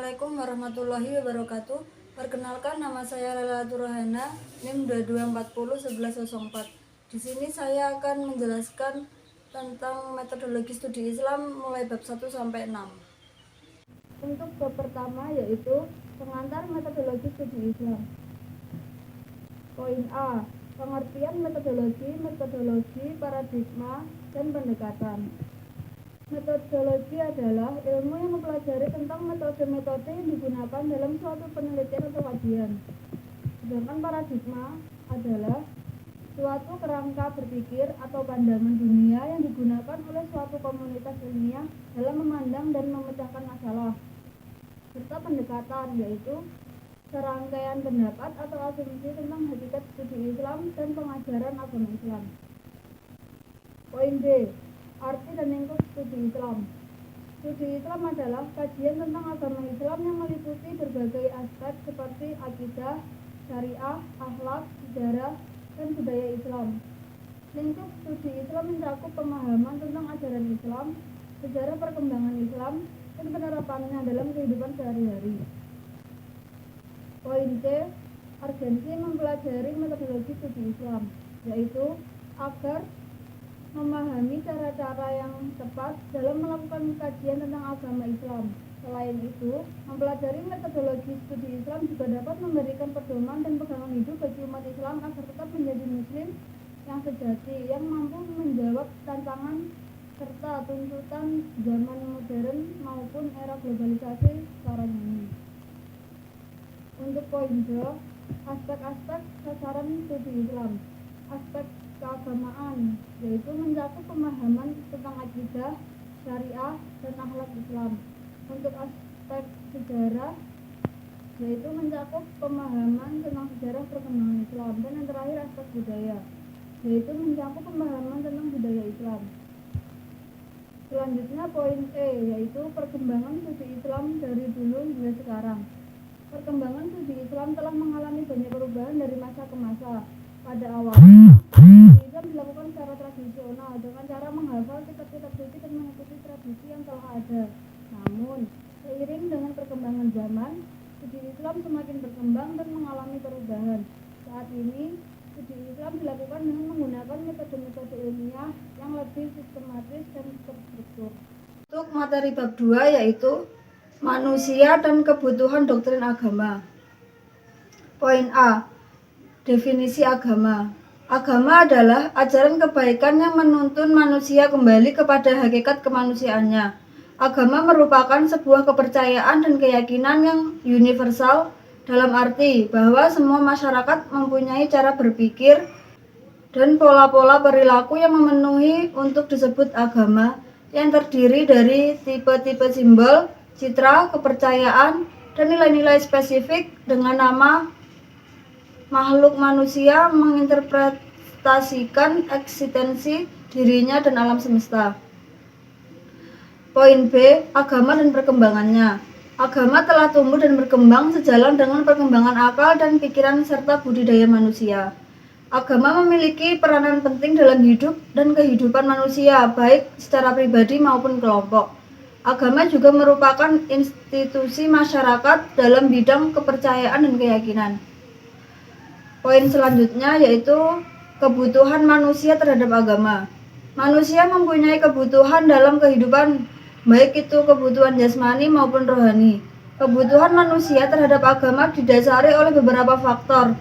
Assalamualaikum warahmatullahi wabarakatuh. Perkenalkan, nama saya Lailatul Rohana, NIM 22401104. Di sini saya akan menjelaskan tentang metodologi studi Islam mulai bab 1 sampai 6. Untuk bab pertama yaitu pengantar metodologi studi Islam. Poin A. Pengertian metodologi, paradigma, dan pendekatan. Metodologi adalah ilmu yang mempelajari tentang metode-metode yang digunakan dalam suatu penelitian atau kajian. Sedangkan paradigma adalah suatu kerangka berpikir atau pandangan dunia yang digunakan oleh suatu komunitas ilmiah dalam memandang dan memecahkan masalah. Serta pendekatan, yaitu serangkaian pendapat atau asumsi tentang hakikat studi Islam dan pengajaran agama Islam. Poin B. Arti dan lingkup studi Islam. Studi Islam adalah kajian tentang agama Islam yang meliputi berbagai aspek seperti akidah, syariah, akhlak, sejarah, dan budaya Islam. Lingkup studi Islam mencakup pemahaman tentang ajaran Islam, sejarah perkembangan Islam, dan penerapannya dalam kehidupan sehari-hari. Poin C. Urgensi mempelajari metodologi studi Islam, yaitu agar memahami cara-cara yang tepat dalam melakukan kajian tentang agama Islam. Selain itu, mempelajari metodologi studi Islam juga dapat memberikan pedoman dan pegangan hidup bagi umat Islam agar tetap menjadi muslim yang sejati, yang mampu menjawab tantangan serta tuntutan zaman modern maupun era globalisasi sekarang ini. Untuk poin B, aspek-aspek sasaran studi Islam. Aspek keagamaan, yaitu mencakup pemahaman tentang akidah, syariah, dan akhlak Islam. Untuk aspek sejarah, yaitu mencakup pemahaman tentang sejarah perkembangan Islam. Dan yang terakhir aspek budaya, yaitu mencakup pemahaman tentang budaya Islam. Selanjutnya poin E, yaitu perkembangan studi Islam dari dulu hingga sekarang. Perkembangan studi Islam telah mengalami banyak perubahan dari masa ke masa. Pada awalnya, Islam dilakukan secara tradisional dengan cara menghafal kitab-kitab suci dan mengikuti tradisi yang telah ada. Namun, seiring dengan perkembangan zaman, studi Islam semakin berkembang dan mengalami perubahan. Saat ini, studi Islam dilakukan dengan menggunakan metode-metode ilmiah yang lebih sistematis dan terstruktur. Untuk materi bab 2 yaitu manusia dan kebutuhan doktrin agama. Poin A. Definisi agama. Agama adalah ajaran kebaikan yang menuntun manusia kembali kepada hakikat kemanusiaannya. Agama merupakan sebuah kepercayaan dan keyakinan yang universal dalam arti bahwa semua masyarakat mempunyai cara berpikir dan pola-pola perilaku yang memenuhi untuk disebut agama, yang terdiri dari tipe-tipe simbol, citra, kepercayaan, dan nilai-nilai spesifik dengan nama makhluk manusia menginterpretasikan eksistensi dirinya dan alam semesta. Poin B. Agama dan perkembangannya. Agama telah tumbuh dan berkembang sejalan dengan perkembangan akal dan pikiran serta budidaya manusia. Agama memiliki peranan penting dalam hidup dan kehidupan manusia, baik secara pribadi maupun kelompok. Agama juga merupakan institusi masyarakat dalam bidang kepercayaan dan keyakinan. Poin selanjutnya yaitu kebutuhan manusia terhadap agama. Manusia mempunyai kebutuhan dalam kehidupan, baik itu kebutuhan jasmani maupun rohani. Kebutuhan manusia terhadap agama didasari oleh beberapa faktor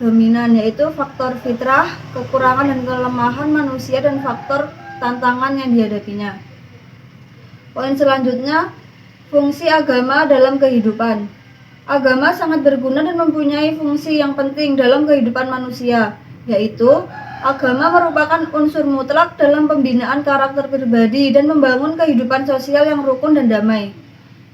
dominan, yaitu faktor fitrah, kekurangan dan kelemahan manusia, dan faktor tantangan yang dihadapinya. Poin selanjutnya, fungsi agama dalam kehidupan. Agama sangat berguna dan mempunyai fungsi yang penting dalam kehidupan manusia, yaitu agama merupakan unsur mutlak dalam pembinaan karakter pribadi dan membangun kehidupan sosial yang rukun dan damai.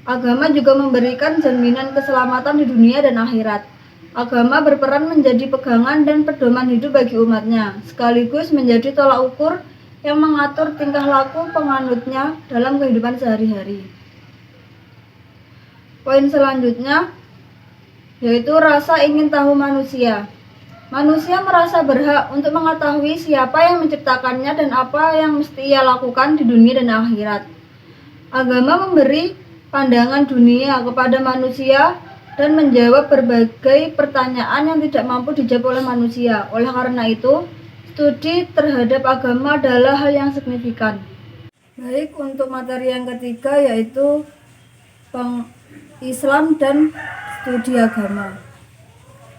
Agama juga memberikan jaminan keselamatan di dunia dan akhirat. Agama berperan menjadi pegangan dan pedoman hidup bagi umatnya, sekaligus menjadi tolak ukur yang mengatur tingkah laku penganutnya dalam kehidupan sehari-hari. Poin selanjutnya yaitu rasa ingin tahu manusia. Manusia merasa berhak untuk mengetahui siapa yang menciptakannya dan apa yang mesti ia lakukan di dunia dan akhirat. Agama memberi pandangan dunia kepada manusia dan menjawab berbagai pertanyaan yang tidak mampu dijawab oleh manusia. Oleh karena itu, studi terhadap agama adalah hal yang signifikan. Baik, untuk materi yang ketiga yaitu Islam dan studi agama.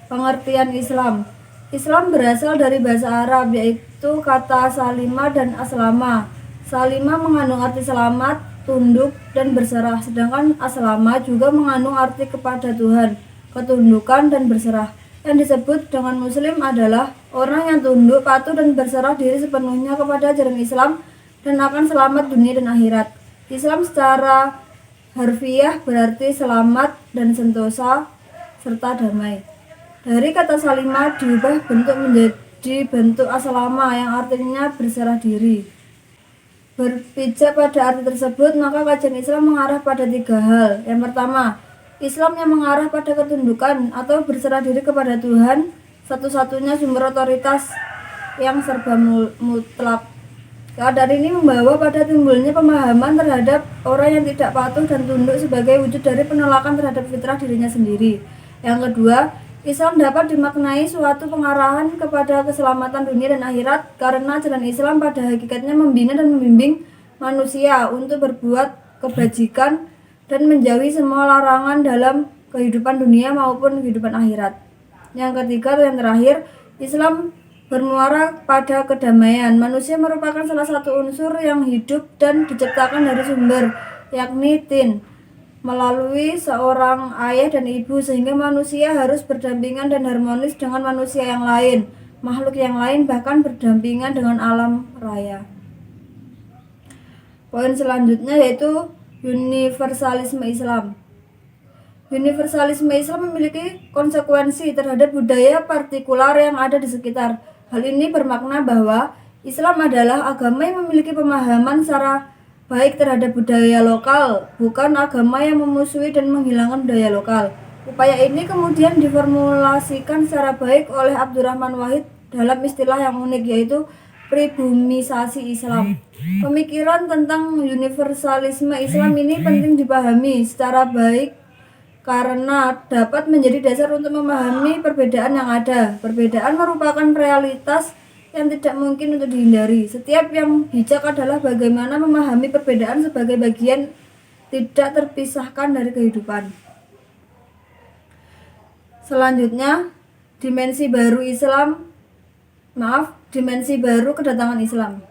Pengertian Islam. Islam berasal dari bahasa Arab yaitu kata salima dan aslama. Salima mengandung arti selamat, tunduk, dan berserah, sedangkan aslama juga mengandung arti kepada Tuhan, ketundukan, dan berserah. Yang disebut dengan muslim adalah orang yang tunduk, patuh, dan berserah diri sepenuhnya kepada ajaran Islam dan akan selamat dunia dan akhirat. Islam secara harfiah berarti selamat dan sentosa serta damai. Dari kata salima diubah bentuk menjadi bentuk aslama yang artinya berserah diri. Berpijak pada arti tersebut, maka kajian Islam mengarah pada 3 hal. Yang pertama, Islam yang mengarah pada ketundukan atau berserah diri kepada Tuhan, satu-satunya sumber otoritas yang serba mutlak. Keadaan ini membawa pada timbulnya pemahaman terhadap orang yang tidak patuh dan tunduk sebagai wujud dari penolakan terhadap fitrah dirinya sendiri. Yang kedua, Islam dapat dimaknai suatu pengarahan kepada keselamatan dunia dan akhirat karena ajaran Islam pada hakikatnya membina dan membimbing manusia untuk berbuat kebajikan dan menjauhi semua larangan dalam kehidupan dunia maupun kehidupan akhirat. Yang ketiga atau yang terakhir, Islam bermuara pada kedamaian. Manusia merupakan salah satu unsur yang hidup dan diciptakan dari sumber, yakni tin, melalui seorang ayah dan ibu, sehingga manusia harus berdampingan dan harmonis dengan manusia yang lain, makhluk yang lain, bahkan berdampingan dengan alam raya. Poin selanjutnya yaitu universalisme Islam. Universalisme Islam memiliki konsekuensi terhadap budaya partikular yang ada di sekitar. Hal ini bermakna bahwa Islam adalah agama yang memiliki pemahaman secara baik terhadap budaya lokal, bukan agama yang memusuhi dan menghilangkan budaya lokal. Upaya ini kemudian diformulasikan secara baik oleh Abdurrahman Wahid dalam istilah yang unik, yaitu pribumisasi Islam. Pemikiran tentang universalisme Islam ini penting dipahami secara baik karena dapat menjadi dasar untuk memahami perbedaan yang ada. Perbedaan merupakan realitas yang tidak mungkin untuk dihindari. Setiap yang bijak adalah bagaimana memahami perbedaan sebagai bagian tidak terpisahkan dari kehidupan. Selanjutnya, dimensi baru kedatangan Islam.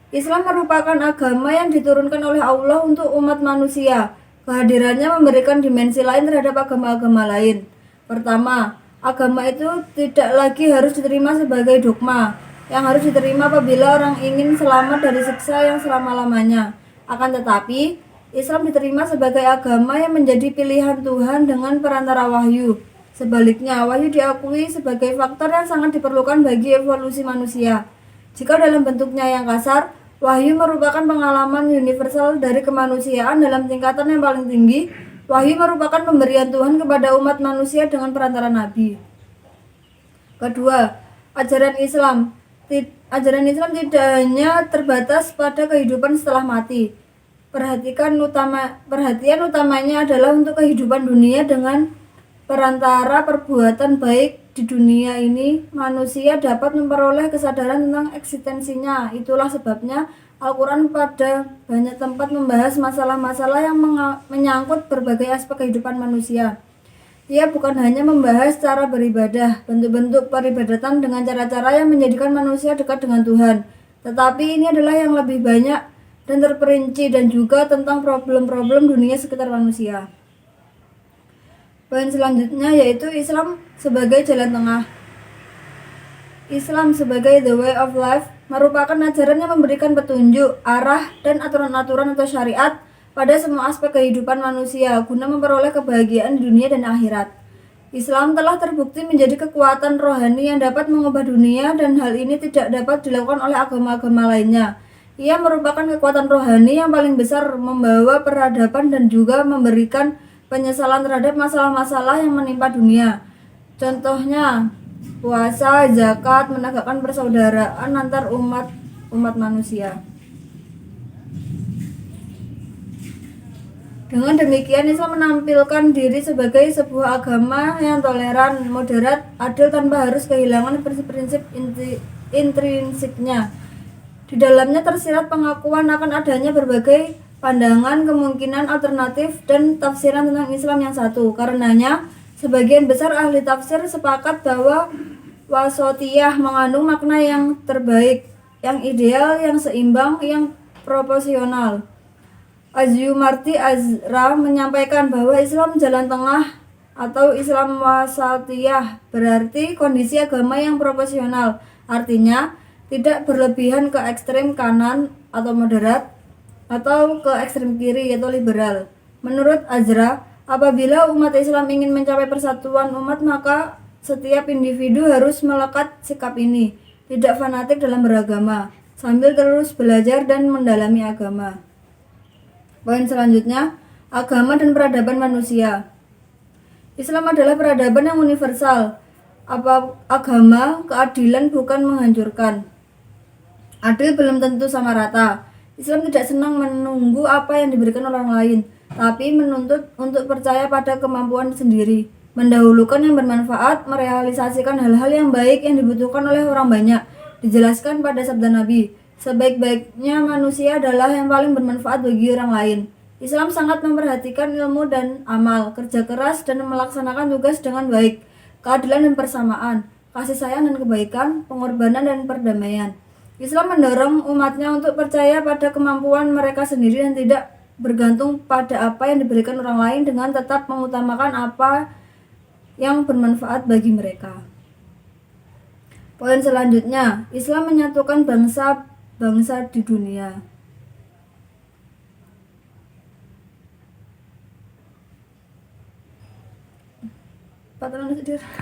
Islam merupakan agama yang diturunkan oleh Allah untuk umat manusia. Kehadirannya memberikan dimensi lain terhadap agama-agama lain. Pertama, agama itu tidak lagi harus diterima sebagai dogma yang harus diterima apabila orang ingin selamat dari siksa yang selama-lamanya. Akan tetapi, Islam diterima sebagai agama yang menjadi pilihan Tuhan dengan perantara wahyu. Sebaliknya, wahyu diakui sebagai faktor yang sangat diperlukan bagi evolusi manusia. Jika dalam bentuknya yang kasar, wahyu merupakan pengalaman universal dari kemanusiaan dalam tingkatan yang paling tinggi. Wahyu merupakan pemberian Tuhan kepada umat manusia dengan perantara nabi. Kedua, ajaran Islam. Ajaran Islam tidak hanya terbatas pada kehidupan setelah mati. Perhatian utamanya adalah untuk kehidupan dunia. Dengan perantara perbuatan baik di dunia ini, manusia dapat memperoleh kesadaran tentang eksistensinya. Itulah sebabnya Al-Quran pada banyak tempat membahas masalah-masalah yang menyangkut berbagai aspek kehidupan manusia. Ia bukan hanya membahas cara beribadah, bentuk-bentuk peribadatan dengan cara-cara yang menjadikan manusia dekat dengan Tuhan, tetapi ini adalah yang lebih banyak dan terperinci dan juga tentang problem-problem dunia sekitar manusia. Poin selanjutnya yaitu Islam sebagai jalan tengah. Islam sebagai the way of life merupakan ajaran yang memberikan petunjuk, arah, dan aturan-aturan atau syariat pada semua aspek kehidupan manusia guna memperoleh kebahagiaan di dunia dan akhirat. Islam telah terbukti menjadi kekuatan rohani yang dapat mengubah dunia, dan hal ini tidak dapat dilakukan oleh agama-agama lainnya. Ia merupakan kekuatan rohani yang paling besar, membawa peradaban dan juga memberikan penyesalan terhadap masalah-masalah yang menimpa dunia. Contohnya, puasa, zakat, menegakkan persaudaraan antar umat manusia. Dengan demikian, Islam menampilkan diri sebagai sebuah agama yang toleran, moderat, adil tanpa harus kehilangan prinsip-prinsip intrinsiknya. Di dalamnya tersirat pengakuan akan adanya berbagai pandangan, kemungkinan alternatif, dan tafsiran tentang Islam yang satu. Karenanya, sebagian besar ahli tafsir sepakat bahwa wasatiyah mengandung makna yang terbaik, yang ideal, yang seimbang, yang proporsional. Azyumarti Azra menyampaikan bahwa Islam jalan tengah atau Islam wasatiyah berarti kondisi agama yang proporsional, artinya tidak berlebihan ke ekstrem kanan atau moderat atau ke ekstrem kiri atau liberal. Menurut Azra, apabila umat Islam ingin mencapai persatuan umat, maka setiap individu harus melekat sikap ini, tidak fanatik dalam beragama, sambil terus belajar dan mendalami agama. Poin selanjutnya, agama dan peradaban manusia. Islam adalah peradaban yang universal. Agama, keadilan bukan menghancurkan. Adil belum tentu sama rata. Islam tidak senang menunggu apa yang diberikan orang lain, tapi menuntut untuk percaya pada kemampuan sendiri, mendahulukan yang bermanfaat, merealisasikan hal-hal yang baik yang dibutuhkan oleh orang banyak. Dijelaskan pada sabda Nabi, sebaik-baiknya manusia adalah yang paling bermanfaat bagi orang lain. Islam sangat memperhatikan ilmu dan amal, kerja keras dan melaksanakan tugas dengan baik, keadilan dan persamaan, kasih sayang dan kebaikan, pengorbanan dan perdamaian. Islam mendorong umatnya untuk percaya pada kemampuan mereka sendiri dan tidak bergantung pada apa yang diberikan orang lain, dengan tetap mengutamakan apa yang bermanfaat bagi mereka. Poin selanjutnya, Islam menyatukan bangsa di dunia.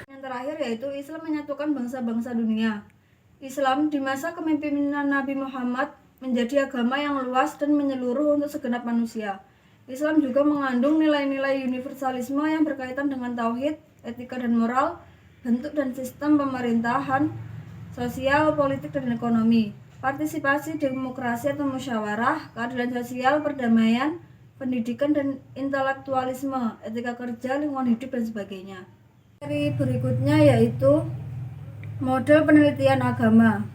Yang terakhir yaitu Islam menyatukan bangsa-bangsa dunia. Islam di masa kepemimpinan Nabi Muhammad menjadi agama yang luas dan menyeluruh untuk segenap manusia. Islam juga mengandung nilai-nilai universalisme yang berkaitan dengan tauhid, etika dan moral, bentuk dan sistem pemerintahan, sosial, politik dan ekonomi, partisipasi, demokrasi atau musyawarah, keadilan sosial, perdamaian, pendidikan dan intelektualisme, etika kerja, lingkungan hidup dan sebagainya. Seri berikutnya yaitu model penelitian agama.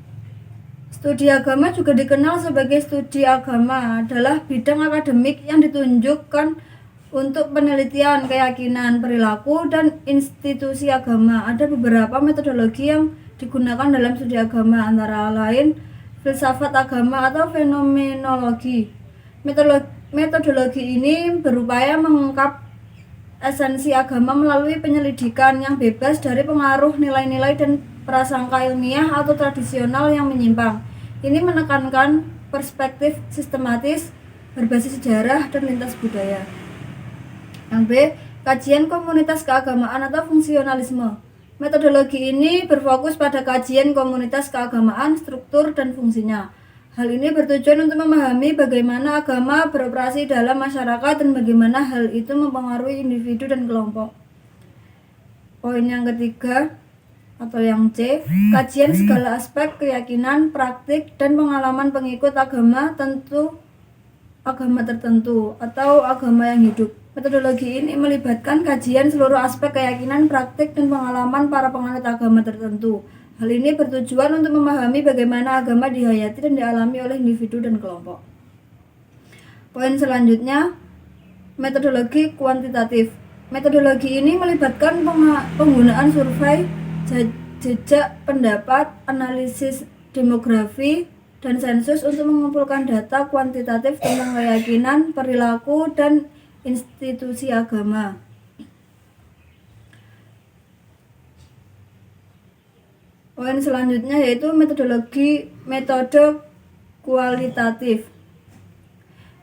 Studi agama juga dikenal sebagai studi agama, adalah bidang akademik yang ditunjukkan untuk penelitian keyakinan, perilaku, dan institusi agama. Ada beberapa metodologi yang digunakan dalam studi agama, antara lain filsafat agama atau fenomenologi. Metodologi ini berupaya mengungkap esensi agama melalui penyelidikan yang bebas dari pengaruh nilai-nilai dan prasangka ilmiah atau tradisional yang menyimpang. Ini menekankan perspektif sistematis, berbasis sejarah dan lintas budaya. Yang B, kajian komunitas keagamaan atau fungsionalisme. Metodologi ini berfokus pada kajian komunitas keagamaan, struktur, dan fungsinya. Hal ini bertujuan untuk memahami bagaimana agama beroperasi dalam masyarakat dan bagaimana hal itu mempengaruhi individu dan kelompok. Poin yang ketiga atau yang C, kajian segala aspek keyakinan, praktik, dan pengalaman pengikut agama tertentu atau agama yang hidup. Metodologi ini melibatkan kajian seluruh aspek keyakinan, praktik, dan pengalaman para penganut agama tertentu. Hal ini bertujuan untuk memahami bagaimana agama dihayati dan dialami oleh individu dan kelompok. Poin selanjutnya, metodologi kuantitatif. Metodologi ini melibatkan penggunaan survei, jejak pendapat, analisis demografi, dan sensus untuk mengumpulkan data kuantitatif tentang keyakinan, perilaku, dan institusi agama. Poin selanjutnya yaitu metode kualitatif.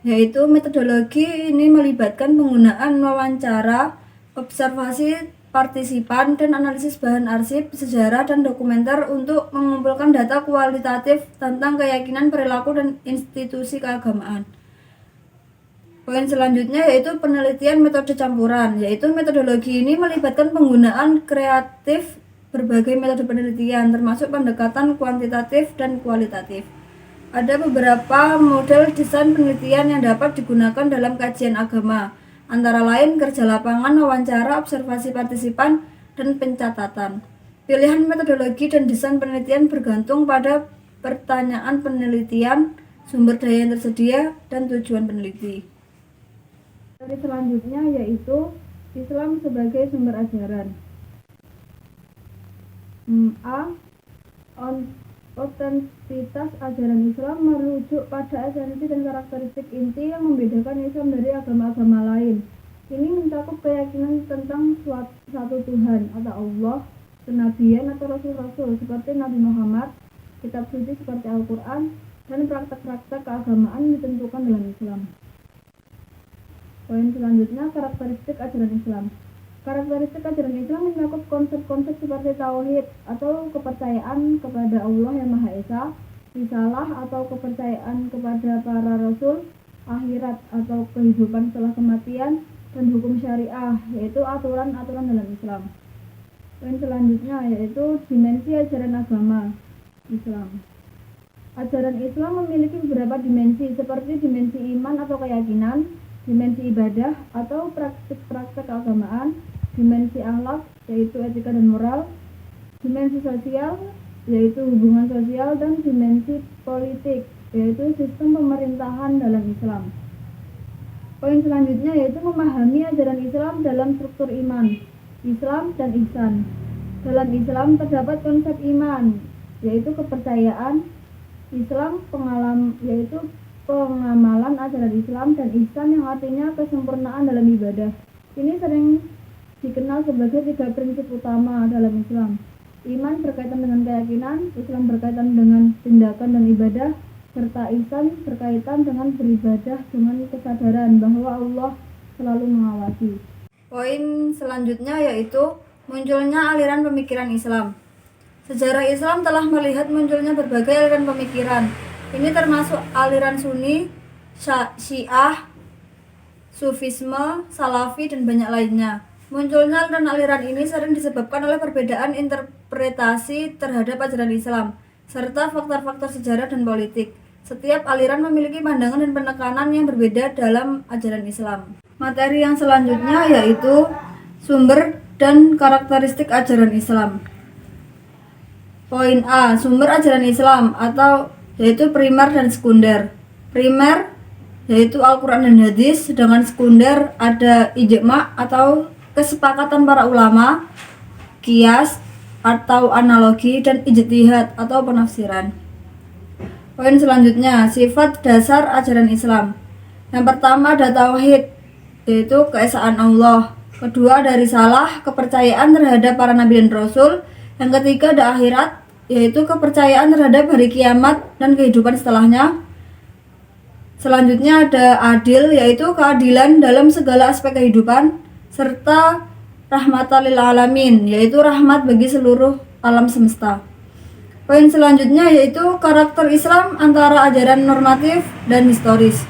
Yaitu metodologi ini melibatkan penggunaan wawancara, observasi partisipan, dan analisis bahan arsip, sejarah, dan dokumenter untuk mengumpulkan data kualitatif tentang keyakinan, perilaku, dan institusi keagamaan. Poin selanjutnya yaitu penelitian metode campuran, yaitu metodologi ini melibatkan penggunaan kreatif berbagai metode penelitian, termasuk pendekatan kuantitatif dan kualitatif. Ada beberapa model desain penelitian yang dapat digunakan dalam kajian agama, antara lain kerja lapangan, wawancara, observasi partisipan, dan pencatatan. Pilihan metodologi dan desain penelitian bergantung pada pertanyaan penelitian, sumber daya yang tersedia, dan tujuan peneliti. Materi selanjutnya yaitu Islam sebagai sumber ajaran. A. Otentitas ajaran Islam merujuk pada esensi dan karakteristik inti yang membedakan Islam dari agama-agama lain. Ini mencakup keyakinan tentang satu Tuhan atau Allah, kenabian atau rasul-rasul seperti Nabi Muhammad, kitab suci seperti Al-Quran, dan praktek-praktek keagamaan yang ditentukan dalam Islam. Poin selanjutnya, karakteristik ajaran Islam. Karakteristik ajaran Islam mencakup konsep-konsep seperti tauhid atau kepercayaan kepada Allah yang Maha Esa, risalah atau kepercayaan kepada para rasul, akhirat atau kehidupan setelah kematian, dan hukum syariah, yaitu aturan-aturan dalam Islam. Poin selanjutnya yaitu dimensi ajaran agama Islam. Ajaran Islam memiliki beberapa dimensi seperti dimensi iman atau keyakinan, dimensi ibadah atau praktik-praktek keagamaan, dimensi akhlak yaitu etika dan moral, dimensi sosial yaitu hubungan sosial, dan dimensi politik yaitu sistem pemerintahan dalam Islam. Poin selanjutnya yaitu memahami ajaran Islam dalam struktur iman, Islam dan ihsan. Dalam Islam terdapat konsep iman yaitu kepercayaan, Islam yaitu pengamalan ajaran Islam, dan ihsan yang artinya kesempurnaan dalam ibadah. Ini sering dikenal sebagai 3 prinsip utama dalam Islam. Iman berkaitan dengan keyakinan, Islam berkaitan dengan tindakan dan ibadah, serta ihsan berkaitan dengan beribadah dengan kesadaran bahwa Allah selalu mengawasi. Poin selanjutnya yaitu munculnya aliran pemikiran Islam. Sejarah Islam telah melihat munculnya berbagai aliran pemikiran. Ini termasuk aliran Sunni, Syiah, Sufisme, Salafi, dan banyak lainnya. Munculnya aliran-aliran ini sering disebabkan oleh perbedaan interpretasi terhadap ajaran Islam, serta faktor-faktor sejarah dan politik. Setiap aliran memiliki pandangan dan penekanan yang berbeda dalam ajaran Islam. Materi yang selanjutnya yaitu sumber dan karakteristik ajaran Islam. Poin A. Sumber ajaran Islam atau yaitu primer dan sekunder. Primer yaitu Al-Quran dan Hadis, sedangkan sekunder ada ijma atau kesepakatan para ulama, qiyas atau analogi, dan ijtihad atau penafsiran. Poin selanjutnya, sifat dasar ajaran Islam. Yang pertama ada tauhid, yaitu keesaan Allah. Kedua ada risalah, kepercayaan terhadap para nabi dan rasul. Yang ketiga ada akhirat, yaitu kepercayaan terhadap hari kiamat dan kehidupan setelahnya. Selanjutnya ada adil, yaitu keadilan dalam segala aspek kehidupan, serta rahmatan lil alamin, yaitu rahmat bagi seluruh alam semesta. Poin selanjutnya yaitu karakter Islam antara ajaran normatif dan historis.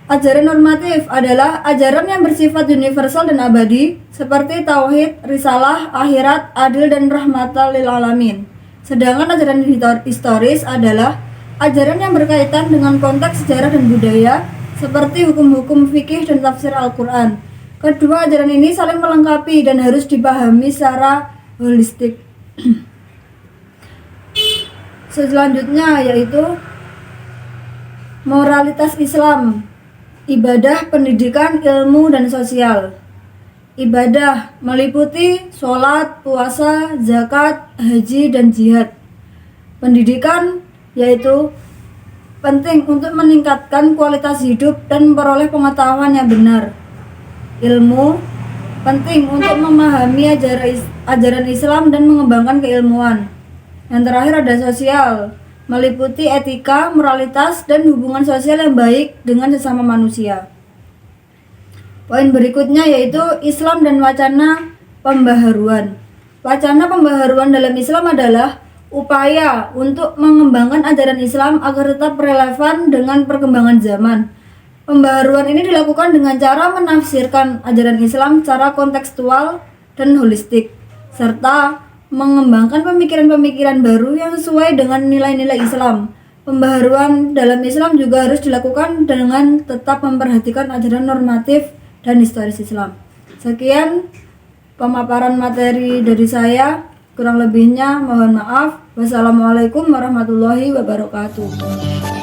Ajaran normatif adalah ajaran yang bersifat universal dan abadi, seperti tauhid, risalah, akhirat, adil, dan rahmatan lil alamin. Sedangkan ajaran historis adalah ajaran yang berkaitan dengan konteks sejarah dan budaya, seperti hukum-hukum fikih dan tafsir Al-Quran. Kedua ajaran ini saling melengkapi dan harus dipahami secara holistik. Selanjutnya yaitu moralitas Islam, ibadah, pendidikan, ilmu, dan sosial. Ibadah meliputi sholat, puasa, zakat, haji, dan jihad. Pendidikan yaitu penting untuk meningkatkan kualitas hidup dan memperoleh pengetahuan yang benar. Ilmu penting untuk memahami ajaran Islam dan mengembangkan keilmuan. Yang terakhir ada sosial, meliputi etika, moralitas, dan hubungan sosial yang baik dengan sesama manusia. Poin berikutnya yaitu Islam dan wacana pembaharuan. Wacana pembaharuan dalam Islam adalah upaya untuk mengembangkan ajaran Islam agar tetap relevan dengan perkembangan zaman. Pembaharuan ini dilakukan dengan cara menafsirkan ajaran Islam secara kontekstual dan holistik, serta mengembangkan pemikiran-pemikiran baru yang sesuai dengan nilai-nilai Islam Pembaharuan dalam Islam juga harus dilakukan dengan tetap memperhatikan ajaran normatif dan historis Islam. Sekian pemaparan materi dari saya, kurang lebihnya mohon maaf. Wassalamualaikum warahmatullahi wabarakatuh.